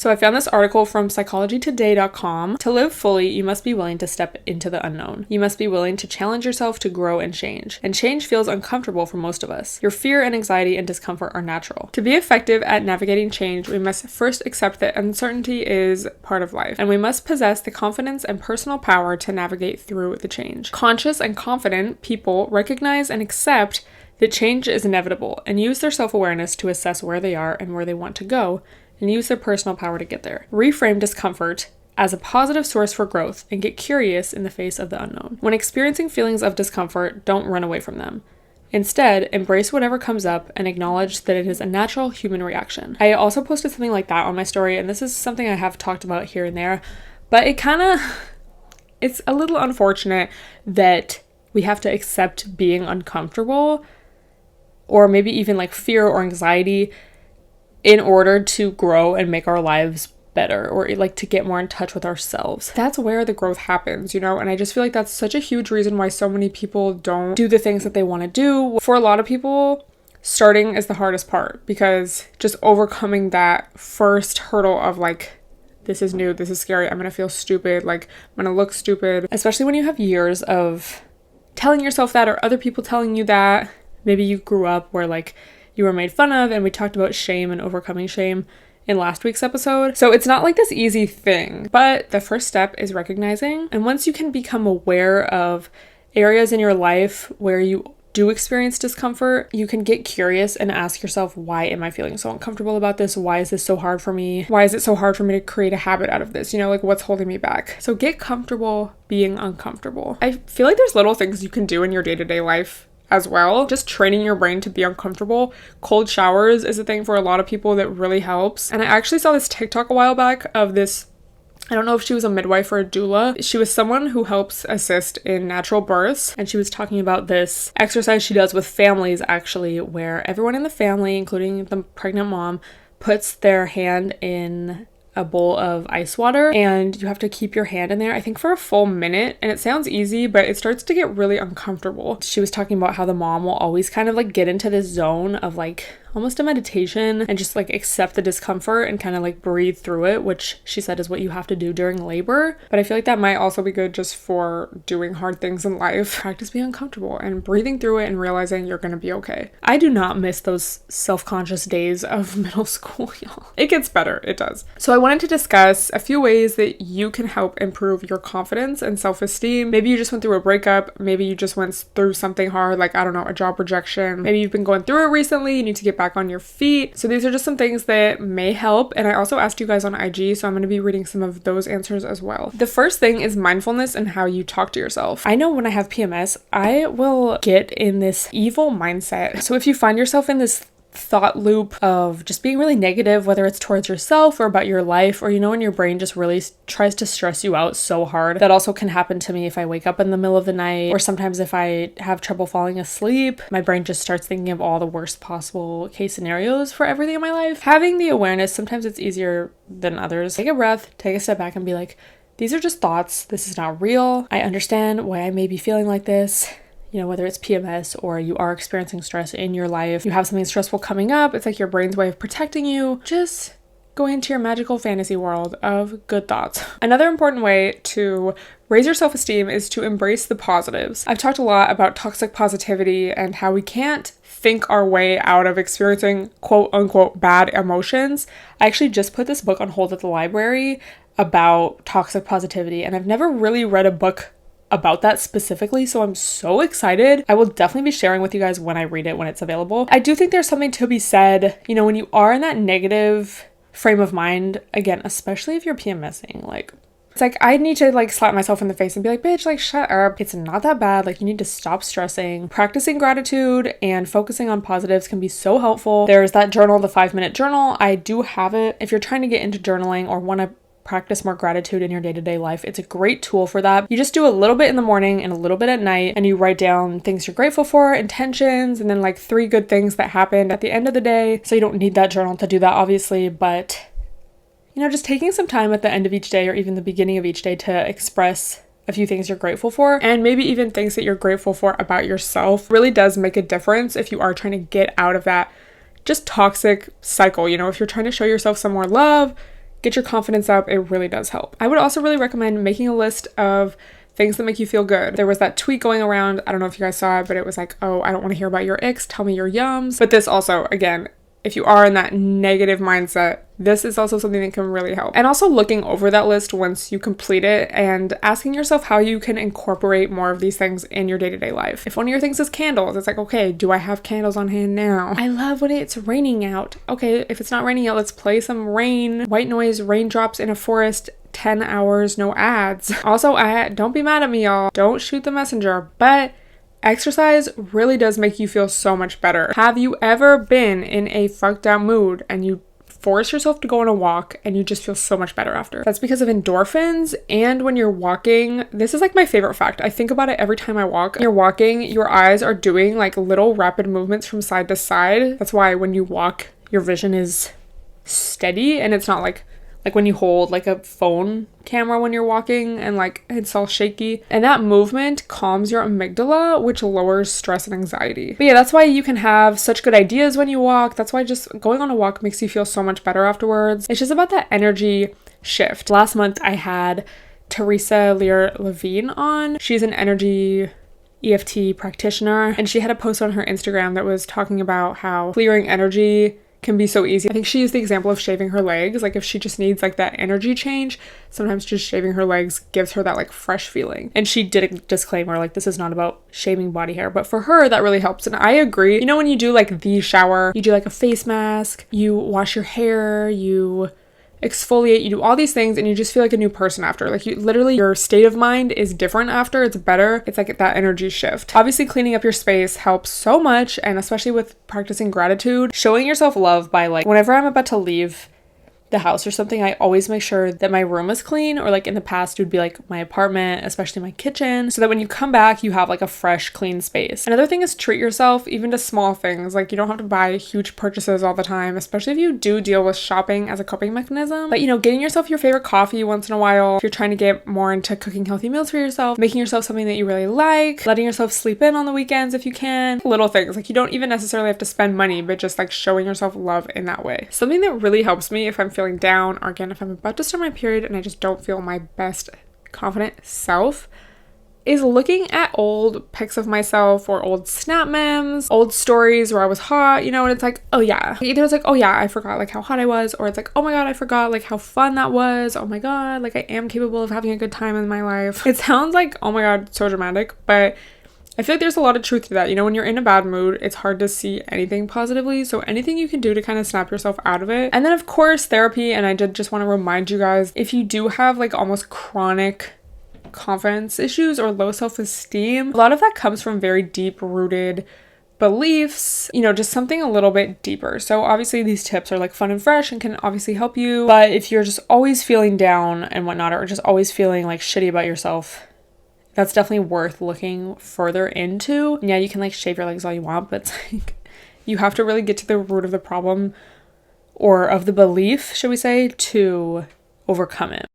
So I found this article from psychologytoday.com. To live fully, you must be willing to step into the unknown. You must be willing to challenge yourself to grow and change. And change feels uncomfortable for most of us. Your fear and anxiety and discomfort are natural. To be effective at navigating change, we must first accept that uncertainty is part of life, and we must possess the confidence and personal power to navigate through the change. Conscious and confident people recognize and accept that change is inevitable and use their self-awareness to assess where they are and where they want to go, and use their personal power to get there. Reframe discomfort as a positive source for growth and get curious in the face of the unknown. When experiencing feelings of discomfort, don't run away from them. Instead, embrace whatever comes up and acknowledge that it is a natural human reaction. I also posted something like that on my story, and this is something I have talked about here and there, but it's a little unfortunate that we have to accept being uncomfortable, or maybe even like fear or anxiety, in order to grow and make our lives better, or like to get more in touch with ourselves. That's where the growth happens, you know? And I just feel like that's such a huge reason why so many people don't do the things that they want to do. For a lot of people, starting is the hardest part, because just overcoming that first hurdle of like, this is new, this is scary, I'm gonna feel stupid, like I'm gonna look stupid, especially when you have years of telling yourself that, or other people telling you that. Maybe you grew up where like you were made fun of, and we talked about shame and overcoming shame in last week's episode. So it's not like this easy thing, but the first step is recognizing. And once you can become aware of areas in your life where you do experience discomfort, you can get curious and ask yourself, why am I feeling so uncomfortable about this? Why is this so hard for me? Why is it so hard for me to create a habit out of this? You know, like what's holding me back? So get comfortable being uncomfortable. I feel like there's little things you can do in your day-to-day life as well. Just training your brain to be uncomfortable. Cold showers is a thing for a lot of people that really helps. And I actually saw this TikTok a while back of this, I don't know if she was a midwife or a doula. She was someone who helps assist in natural births. And she was talking about this exercise she does with families, actually, where everyone in the family, including the pregnant mom, puts their hand in a bowl of ice water, and you have to keep your hand in there, I think for a full minute. And it sounds easy, but it starts to get really uncomfortable. She was talking about how the mom will always kind of like get into this zone of like almost a meditation and just like accept the discomfort and kind of like breathe through it, which she said is what you have to do during labor. But I feel like that might also be good just for doing hard things in life. Practice being uncomfortable and breathing through it and realizing you're gonna be okay. I do not miss those self-conscious days of middle school, y'all. It gets better, it does. So I wanted to discuss a few ways that you can help improve your confidence and self-esteem. Maybe you just went through a breakup, maybe you just went through something hard, like I don't know, a job rejection. Maybe you've been going through it recently, you need to get back on your feet. So these are just some things that may help. And I also asked you guys on IG, so I'm going to be reading some of those answers as well. The first thing is mindfulness and how you talk to yourself. I know when I have PMS, I will get in this evil mindset. So if you find yourself in this thought loop of just being really negative, whether it's towards yourself or about your life, or you know when your brain just really tries to stress you out so hard. That also can happen to me if I wake up in the middle of the night, or sometimes if I have trouble falling asleep, my brain just starts thinking of all the worst possible case scenarios for everything in my life. Having the awareness, sometimes it's easier than others. Take a breath, take a step back and be like, these are just thoughts, this is not real. I understand why I may be feeling like this. You know, whether it's PMS or you are experiencing stress in your life, you have something stressful coming up, it's like your brain's way of protecting you. Just go into your magical fantasy world of good thoughts. Another important way to raise your self-esteem is to embrace the positives. I've talked a lot about toxic positivity and how we can't think our way out of experiencing quote unquote bad emotions. I actually just put this book on hold at the library about toxic positivity, and I've never really read a book about that specifically, so I'm so excited. I will definitely be sharing with you guys when I read it, when it's available. I do think there's something to be said, you know, when you are in that negative frame of mind, again, especially if you're PMSing, like, it's like I need to like slap myself in the face and be like, bitch, like shut up. It's not that bad. Like you need to stop stressing. Practicing gratitude and focusing on positives can be so helpful. There's that journal, the 5-minute journal. I do have it. If you're trying to get into journaling or want to practice more gratitude in your day-to-day life, it's a great tool for that. You just do a little bit in the morning and a little bit at night, and you write down things you're grateful for, intentions, and then like 3 good things that happened at the end of the day. So you don't need that journal to do that, obviously, but you know, just taking some time at the end of each day or even the beginning of each day to express a few things you're grateful for, and maybe even things that you're grateful for about yourself, really does make a difference if you are trying to get out of that just toxic cycle. You know, if you're trying to show yourself some more love, get your confidence up. It really does help. I would also really recommend making a list of things that make you feel good. There was that tweet going around, I don't know if you guys saw it, but it was like, oh, I don't want to hear about your icks, tell me your yums. But this also, again, if you are in that negative mindset, this is also something that can really help. And also looking over that list once you complete it and asking yourself how you can incorporate more of these things in your day-to-day life. If one of your things is candles, it's like, okay, do I have candles on hand now? I love when it's raining out. Okay, if it's not raining out, let's play some rain, white noise, raindrops in a forest, 10 hours, no ads. Also, don't be mad at me, y'all. Don't shoot the messenger, but exercise really does make you feel so much better. Have you ever been in a fucked up mood and you force yourself to go on a walk and you just feel so much better after? That's because of endorphins. And when you're walking, this is like my favorite fact. I think about it every time I walk. When you're walking, your eyes are doing like little rapid movements from side to side. That's why when you walk, your vision is steady and it's not like when you hold like a phone camera when you're walking and like it's all shaky. And that movement calms your amygdala, which lowers stress and anxiety. But yeah, that's why you can have such good ideas when you walk. That's why just going on a walk makes you feel so much better afterwards. It's just about that energy shift. Last month I had Teresa Lear Levine on. She's an energy EFT practitioner, and she had a post on her Instagram that was talking about how clearing energy can be so easy. I think she used the example of shaving her legs. Like if she just needs like that energy change, sometimes just shaving her legs gives her that like fresh feeling. And she did a disclaimer, like this is not about shaving body hair, but for her that really helps. And I agree. You know, when you do like the shower, you do like a face mask, you wash your hair, you exfoliate, you do all these things and you just feel like a new person after. Like you literally, your state of mind is different after. It's better. It's like that energy shift. Obviously cleaning up your space helps so much, and especially with practicing gratitude, showing yourself love by like whenever I'm about to leave the house or something, I always make sure that my room is clean, or like in the past it would be like my apartment, especially my kitchen, so that when you come back you have like a fresh, clean space. Another thing is treat yourself even to small things. Like you don't have to buy huge purchases all the time, especially if you do deal with shopping as a coping mechanism. But you know, getting yourself your favorite coffee once in a while, if you're trying to get more into cooking healthy meals for yourself, making yourself something that you really like, letting yourself sleep in on the weekends if you can. Little things, like you don't even necessarily have to spend money, but just like showing yourself love in that way. Something that really helps me if I'm feeling down, or again, if I'm about to start my period and I just don't feel my best confident self, is looking at old pics of myself or old snap memes, old stories where I was hot, you know, and it's like, oh yeah. Either it's like, oh yeah, I forgot like how hot I was, or it's like, oh my god, I forgot like how fun that was. Oh my god, like I am capable of having a good time in my life. It sounds like, oh my god, so dramatic, but I feel like there's a lot of truth to that. You know, when you're in a bad mood, it's hard to see anything positively. So anything you can do to kind of snap yourself out of it. And then of course, therapy. And I did just want to remind you guys, if you do have like almost chronic confidence issues or low self-esteem, a lot of that comes from very deep rooted beliefs, you know, just something a little bit deeper. So obviously these tips are like fun and fresh and can obviously help you. But if you're just always feeling down and whatnot, or just always feeling like shitty about yourself, that's definitely worth looking further into. And yeah, you can like shave your legs all you want, but it's like you have to really get to the root of the problem, or of the belief, should we say, to overcome it.